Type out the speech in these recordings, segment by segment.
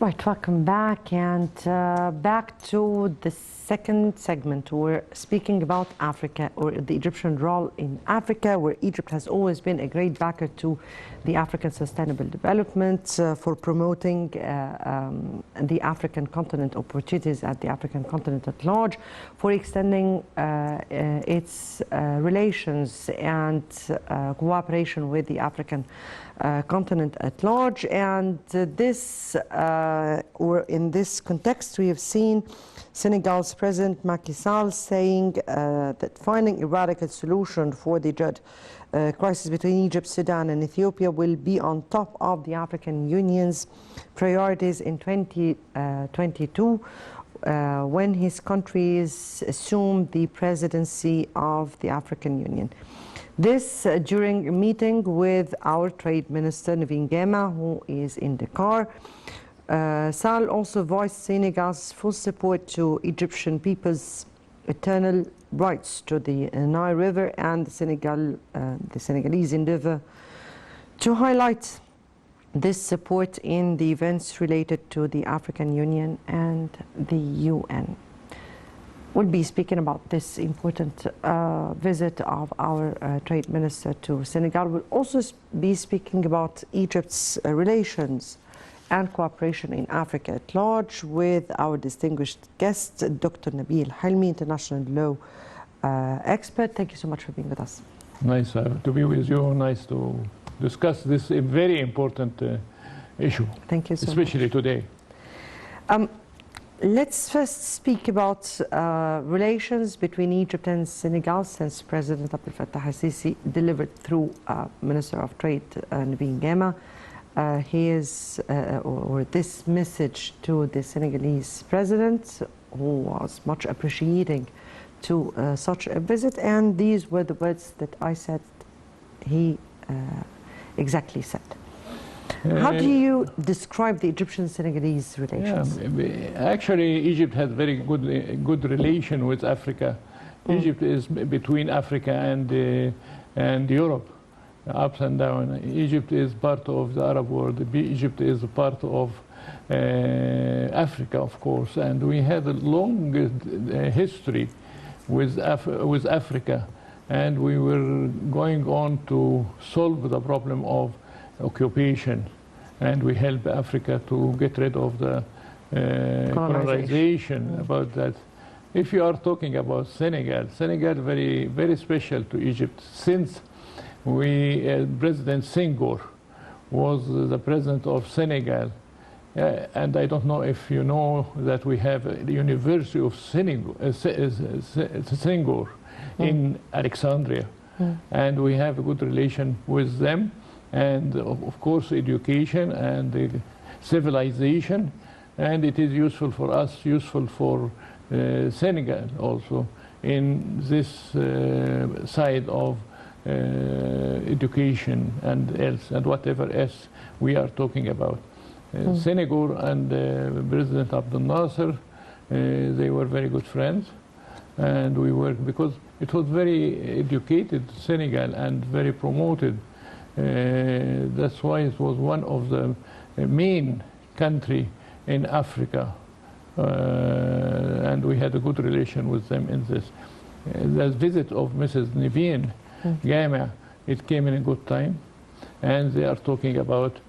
Right, welcome back, and back to the second segment. We're speaking about Africa, or the Egyptian role in Africa, where Egypt has always been a great backer to the African Sustainable Development for promoting the African continent, opportunities at the African continent at large, for extending its relations and cooperation with the African continent at large. And or in this context, we have seen Senegal's President Macky Sall saying that finding a radical solution for the crisis between Egypt, Sudan and Ethiopia will be on top of the African Union's priorities in 2022 when his countries assumed the presidency of the African Union. This during a meeting with our Trade Minister, Nabil, who is in Dakar. Sall also voiced Senegal's full support to Egyptian people's eternal rights to the Nile River and the Senegalese endeavor to highlight this support in the events related to the African Union and the UN. We'll be speaking about this important visit of our Trade Minister to Senegal. We'll also be speaking about Egypt's relations and cooperation in Africa at large with our distinguished guest, Dr. Nabil Helmy, international law expert. Thank you so much for being with us. Nice to be with you. Nice to discuss this very important issue. Thank you so especially much. Today. Let's first speak about relations between Egypt and Senegal since President Abdel Fattah al-Sisi delivered through Minister of Trade Nabil this message to the Senegalese president, who was much appreciating to such a visit, and these were the words that I said he exactly said. How do you describe the Egyptian-Senegalese relations? Actually, Egypt has very good relation with Africa. Egypt is between Africa and Europe, ups and down. Egypt is part of the Arab world. Egypt is a part of Africa, of course, and we had a long history with Africa, and we were going on to solve the problem of occupation, and we help Africa to get rid of the colonization about that. If you are talking about Senegal very, very special to Egypt, since President Senghor was the president of Senegal, and I don't know if you know that we have the University of Senghor in Alexandria, and we have a good relation with them. And of course, education and civilization, and it is useful for us, useful for Senegal also in this side of education and else, and whatever else we are talking about. Senegal and President Abdel Nasser, they were very good friends, and we worked because it was very educated Senegal and very promoted. That's why it was one of the main country in Africa, and we had a good relation with them in this. The visit of Mrs. Nabil, it came in a good time, and they are talking about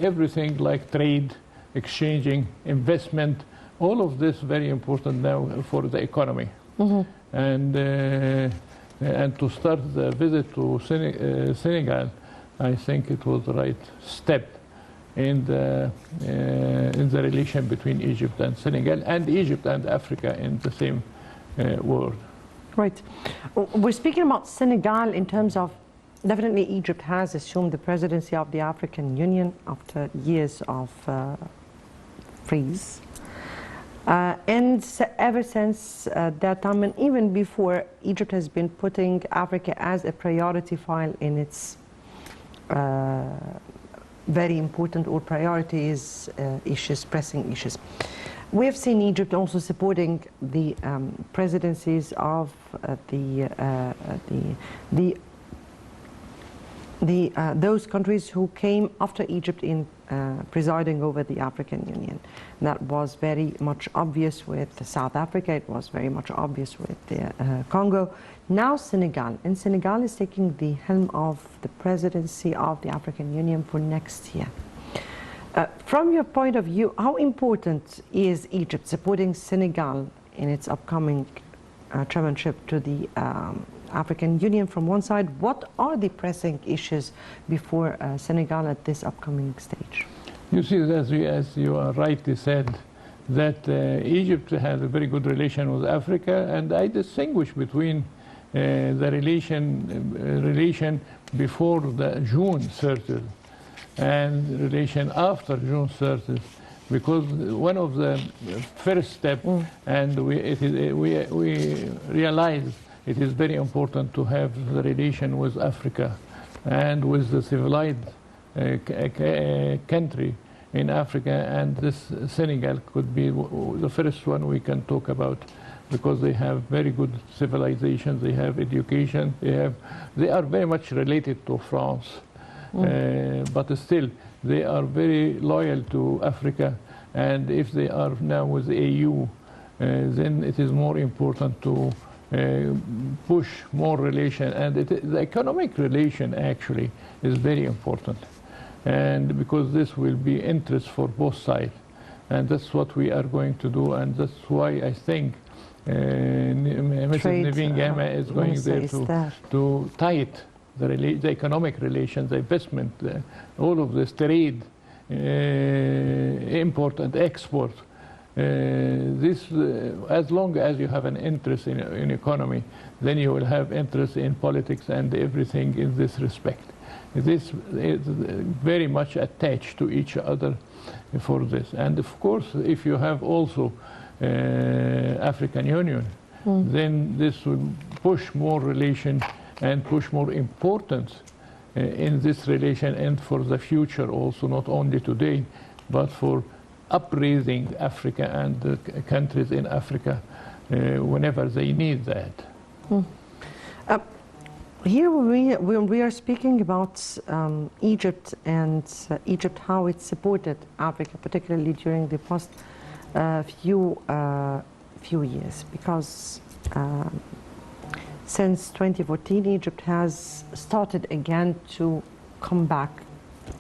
everything like trade, exchanging, investment, all of this very important now for the economy. And to start the visit to Senegal, I think it was the right step in the relation between Egypt and Senegal, and Egypt and Africa in the same world. Right. We're speaking about Senegal in terms of, definitely Egypt has assumed the presidency of the African Union after years of freeze. And ever since that time, and even before, Egypt has been putting Africa as a priority file in its very important or priorities issues, pressing issues. We have seen Egypt also supporting the presidencies of the those countries who came after Egypt in presiding over the African Union. And that was very much obvious with South Africa, it was very much obvious with the, Congo. Now Senegal, and Senegal is taking the helm of the presidency of the African Union for next year. From your point of view, how important is Egypt supporting Senegal in its upcoming chairmanship to the African Union from one side? What are the pressing issues before Senegal at this upcoming stage? You see, as you rightly said, that Egypt has a very good relation with Africa, and I distinguish between the relation before the June 30th and relation after June 30th, because one of the first steps, and we realize it is very important to have the relation with Africa and with the civilized country in Africa, and this Senegal could be the first one we can talk about, because they have very good civilization, they have education, they are very much related to France, but still they are very loyal to Africa, and if they are now with the AU, then it is more important to push more relation, and the economic relation actually is very important, and because this will be interest for both sides, and that's what we are going to do, and that's why I think Mrs. Naveen Gama is going there to tight the economic relations, the investment, all of this trade, import and export. As long as you have an interest in economy, then you will have interest in politics and everything in this respect. This is very much attached to each other for this. And of course, if you have also African Union, then this will push more relation and push more importance in this relation, and for the future also, not only today, but for upraising Africa and the countries in Africa whenever they need that. Here when we are speaking about Egypt and Egypt, how it supported Africa, particularly during the past few years, because since 2014, Egypt has started again to come back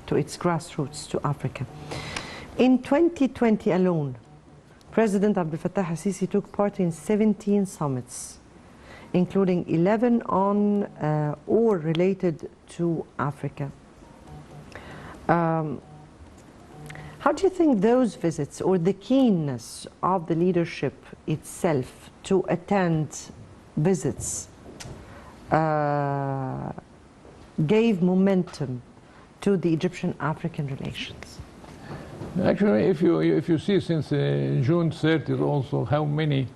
to its grassroots, to Africa. In 2020 alone, President Abdel Fattah al-Sisi took part in 17 summits, including 11 on or related to Africa. How do you think those visits, or the keenness of the leadership itself to attend visits, gave momentum to the Egyptian-African relations? Actually, if you see since June 30th also how many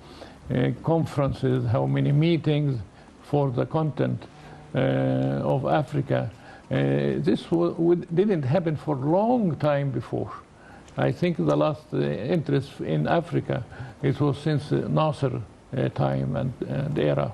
conferences, how many meetings for the content of Africa, this didn't happen for a long time before. I think the last interest in Africa, it was since Nasser time and era.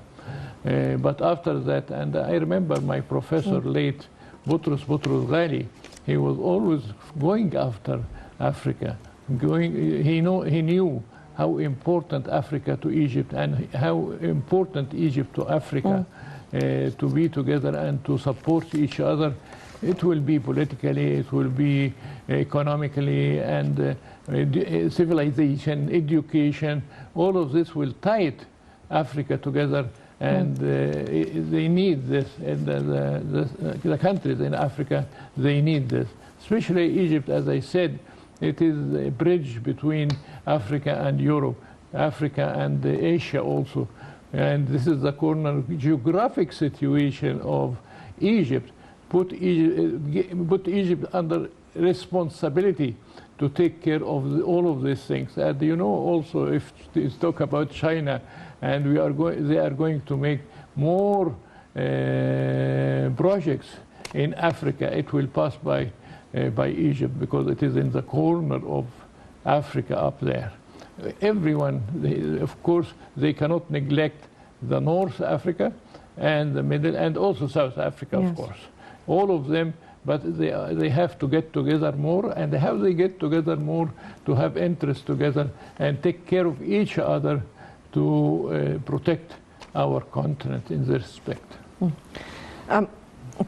But after that, and I remember my professor, late Boutros Ghali, he was always going after Africa. He knew how important Africa to Egypt, and how important Egypt to Africa to be together and to support each other. It will be politically, it will be economically, and civilization, education. All of this will tie Africa together, and they need this, and the countries in Africa, they need this. Especially Egypt, as I said, it is a bridge between Africa and Europe, Africa and Asia also. And this is the corner geographic situation of Egypt. Put Egypt under responsibility to take care of all of these things. And you know also, if you talk about China, and they are going to make more projects in Africa, it will pass by Egypt, because it is in the corner of Africa up there. Everyone, of course, they cannot neglect the North Africa and the Middle, and also South Africa, of course. all of them, but they have to get together more. And how they get together more? To have interest together and take care of each other to protect our continent in this respect.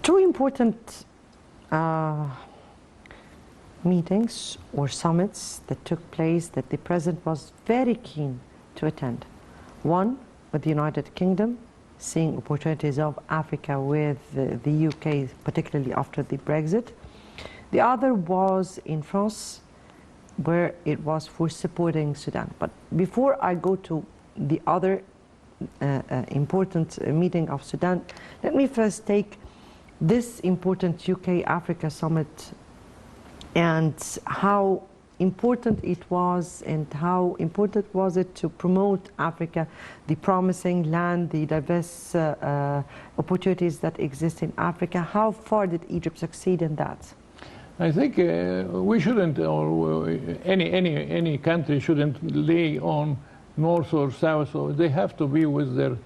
Two important meetings or summits that took place that the President was very keen to attend. One with the United Kingdom, seeing opportunities of Africa with the UK, particularly after the Brexit. The other was in France, where it was for supporting Sudan. But before I go to the other important meeting of Sudan, let me first take this important UK-Africa summit and how important it was and how important was it to promote Africa, the promising land, the diverse opportunities that exist in Africa. How far did Egypt succeed in that? I think we shouldn't, or any country shouldn't lay on north or south. Or they have to be with their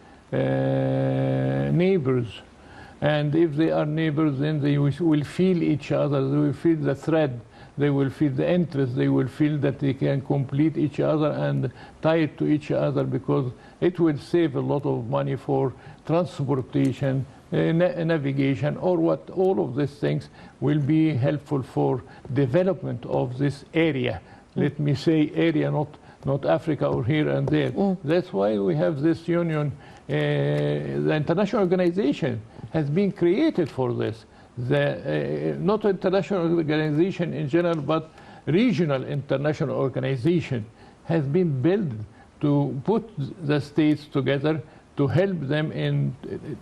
neighbors. And if they are neighbors, then they will feel each other. They will feel the thread. They will feel the interest. They will feel that they can complete each other and tie it to each other, because it will save a lot of money for transportation, navigation, or what. All of these things will be helpful for development of this area. Let me say area, not Africa or here and there. That's why we have this union. The international organization has been created for this. Not international organization in general, but regional international organization has been built to put the states together to help them in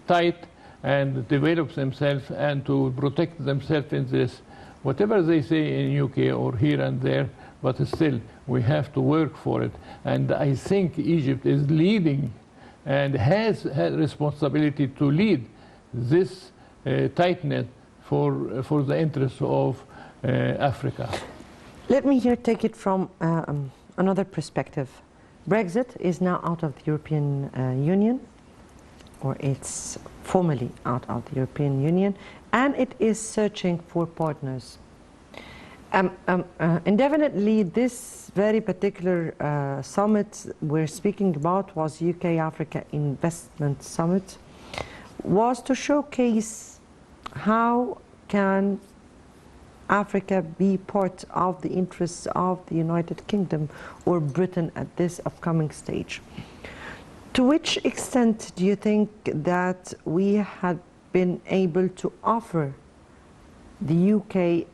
tight and develop themselves and to protect themselves in this. Whatever they say in UK or here and there, but still we have to work for it. And I think Egypt is leading and has responsibility to lead this tightness for the interests of Africa. Let me here take it from another perspective. Brexit is now out of the European Union, or it's formally out of the European Union, and it is searching for partners. Indefinitely, this very particular summit we're speaking about was UK-Africa Investment Summit, was to showcase how can Africa be part of the interests of the United Kingdom or Britain at this upcoming stage. To which extent do you think that we had been able to offer the UK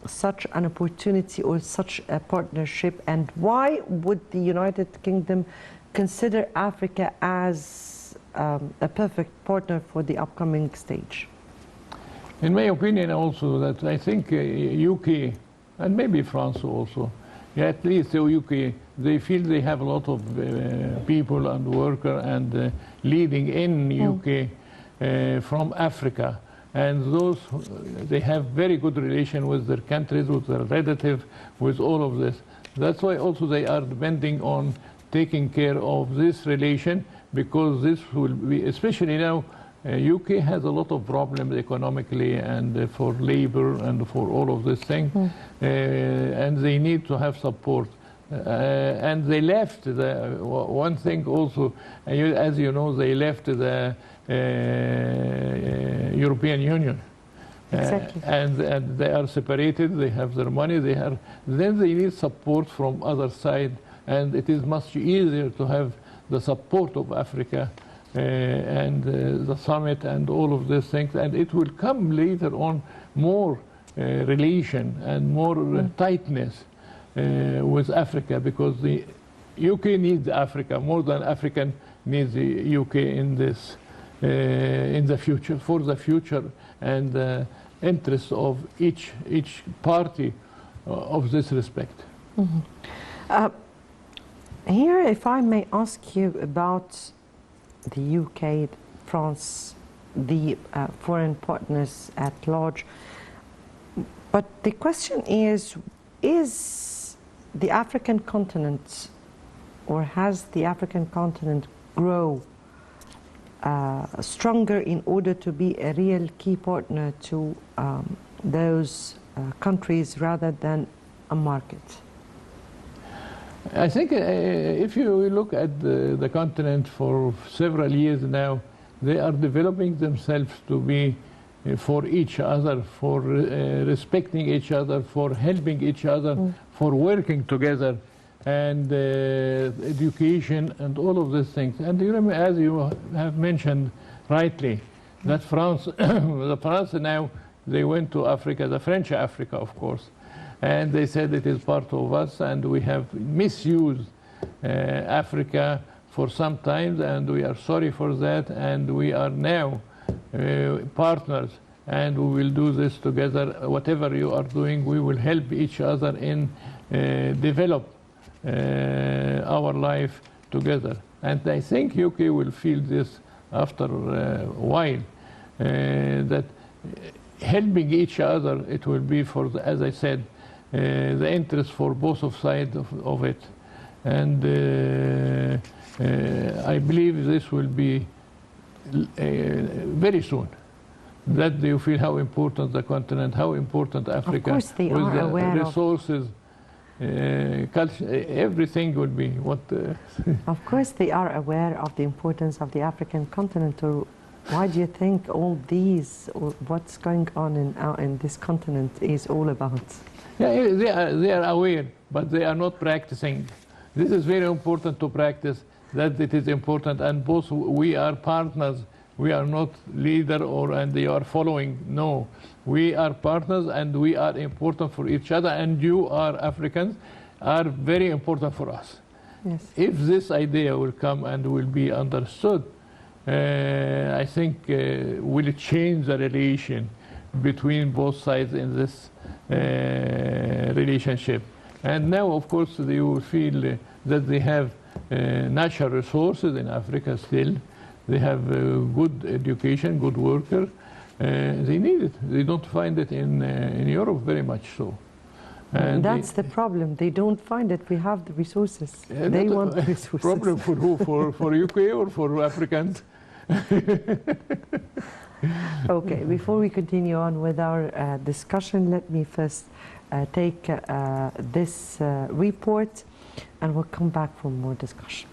such an opportunity or such a partnership, and why would the United Kingdom consider Africa as a perfect partner for the upcoming stage? In my opinion also, that I think UK and maybe France also, yeah, at least the UK, they feel they have a lot of people and worker and leading in UK from Africa. And those, they have very good relation with their countries, with their relatives, with all of this. That's why also they are depending on taking care of this relation, because this will be, especially now, UK has a lot of problems economically and for labor and for all of this thing, and they need to have support. And they left the one thing also, as you know, they left the European Union. Exactly. And they are separated, they have their money, then they need support from other side, and it is much easier to have the support of Africa and the summit and all of these things, and it will come later on more relation and more tightness with Africa, because the UK needs Africa more than African needs the UK in this in the future, for the future and the interests of each party of this respect. Here, if I may ask you about the UK, France, the foreign partners at large. But the question is the African continent, or has the African continent grow stronger in order to be a real key partner to those countries rather than a market? I think if you look at the continent for several years now, they are developing themselves to be for each other, for respecting each other, for helping each other, for working together, and education and all of these things. And you remember, as you have mentioned rightly, that France, the France now, they went to Africa, the French Africa, of course, and they said it is part of us, and we have misused Africa for some time, and we are sorry for that, and we are now partners, and we will do this together. Whatever you are doing, we will help each other in develop our life together. And I think UK will feel this after a while, that helping each other, it will be for, as I said, the interest for both of sides of it. And I believe this will be very soon, that they feel how important the continent, how important Africa, of course they with are the aware resources, culture, everything will be what. Of course they are aware of the importance of the African continent. Or why do you think all these, or what's going on in this continent is all about? Yeah, they are aware, but they are not practicing. This is very important to practice, that it is important, and both we are partners. We are not leader and they are following. No, we are partners, and we are important for each other, and you are Africans are very important for us. Yes. If this idea will come and will be understood, I think will change the relation between both sides in this relationship. And now, of course, they will feel that they have natural resources in Africa still. They have good education, good workers. They need it. They don't find it in Europe very much so. And that's the problem. They don't find it. We have the resources. They want the resources. Problem for who? For UK or for Africans? Okay, before we continue on with our discussion, let me first take this report, and we'll come back for more discussion.